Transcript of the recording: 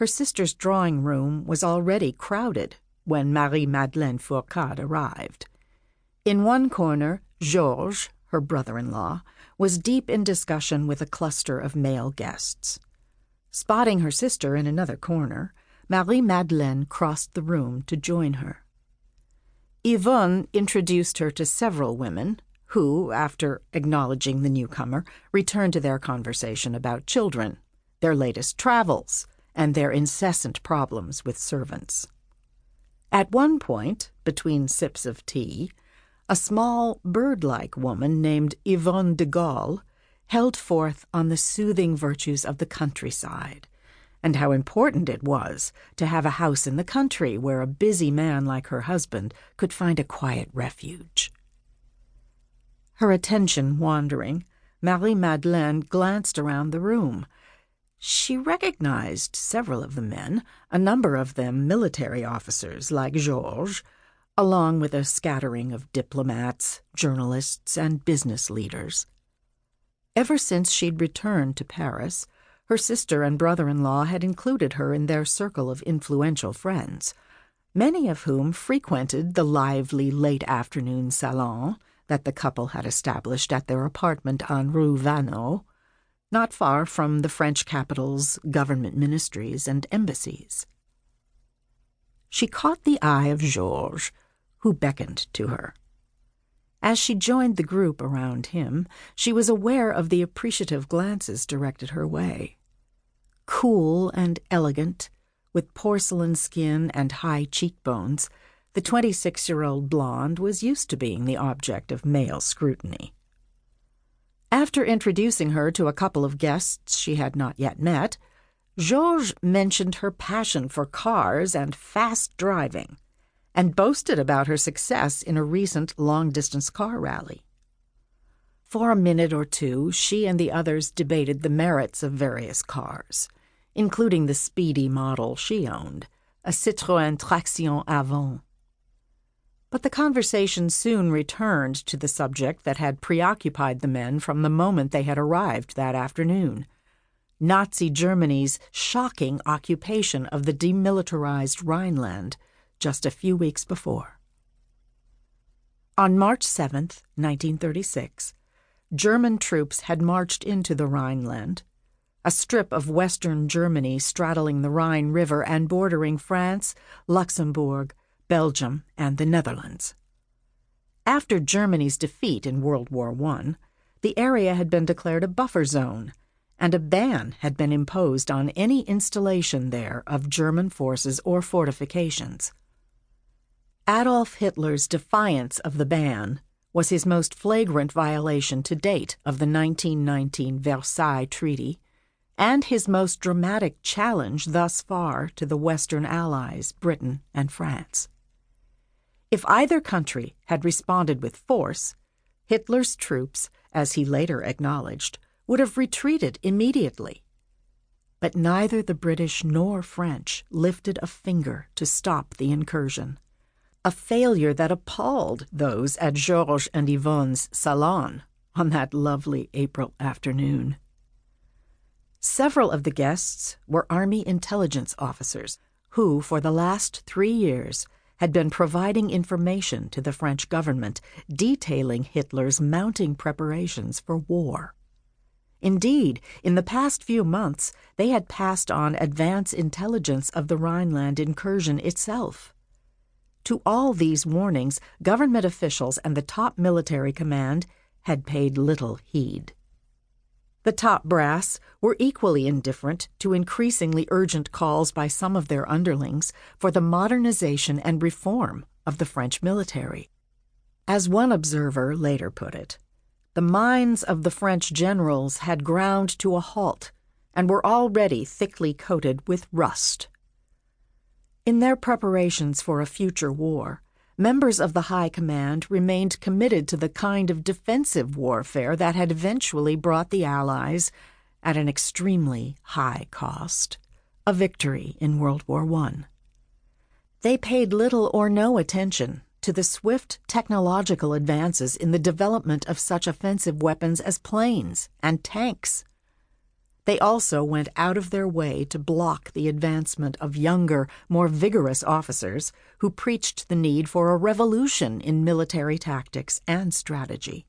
Her sister's drawing room was already crowded when Marie-Madeleine Fourcade arrived. In one corner, Georges, her brother-in-law, was deep in discussion with a cluster of male guests. Spotting her sister in another corner, Marie-Madeleine crossed the room to join her. Yvonne introduced her to several women, who, after acknowledging the newcomer, returned to their conversation about children, their latest travels, and their incessant problems with servants. At one point, between sips of tea, a small, bird-like woman named Yvonne de Gaulle held forth on the soothing virtues of the countryside, and how important it was to have a house in the country where a busy man like her husband could find a quiet refuge. Her attention wandering, Marie-Madeleine glanced around the room. She recognized several of the men, a number of them military officers like Georges, along with a scattering of diplomats, journalists, and business leaders. Ever since she'd returned to Paris, her sister and brother-in-law had included her in their circle of influential friends, many of whom frequented the lively late-afternoon salon that the couple had established at their apartment on Rue Vanneau, not far from the French capital's government ministries and embassies. She caught the eye of Georges, who beckoned to her. As she joined the group around him, she was aware of the appreciative glances directed her way. Cool and elegant, with porcelain skin and high cheekbones, the 26-year-old blonde was used to being the object of male scrutiny. After introducing her to a couple of guests she had not yet met, Georges mentioned her passion for cars and fast driving, and boasted about her success in a recent long-distance car rally. For a minute or two, she and the others debated the merits of various cars, including the speedy model she owned, a Citroën Traction Avant. But the conversation soon returned to the subject that had preoccupied the men from the moment they had arrived that afternoon: Nazi Germany's shocking occupation of the demilitarized Rhineland just a few weeks before. On March 7, 1936, German troops had marched into the Rhineland, a strip of western Germany straddling the Rhine River and bordering France, Luxembourg, Belgium, and the Netherlands. After Germany's defeat in World War I, the area had been declared a buffer zone, and a ban had been imposed on any installation there of German forces or fortifications. Adolf Hitler's defiance of the ban was his most flagrant violation to date of the 1919 Versailles Treaty, and his most dramatic challenge thus far to the Western Allies, Britain and France. If either country had responded with force, Hitler's troops, as he later acknowledged, would have retreated immediately. But neither the British nor French lifted a finger to stop the incursion, a failure that appalled those at Georges and Yvonne's salon on that lovely April afternoon. Several of the guests were Army intelligence officers who, for the last 3 years, had been providing information to the French government detailing Hitler's mounting preparations for war. Indeed, in the past few months, they had passed on advance intelligence of the Rhineland incursion itself. To all these warnings, government officials and the top military command had paid little heed. The top brass were equally indifferent to increasingly urgent calls by some of their underlings for the modernization and reform of the French military. As one observer later put it, the minds of the French generals had ground to a halt and were already thickly coated with rust. In their preparations for a future war, members of the High Command remained committed to the kind of defensive warfare that had eventually brought the Allies, at an extremely high cost, a victory in World War I. They paid little or no attention to the swift technological advances in the development of such offensive weapons as planes and tanks. They also went out of their way to block the advancement of younger, more vigorous officers who preached the need for a revolution in military tactics and strategy.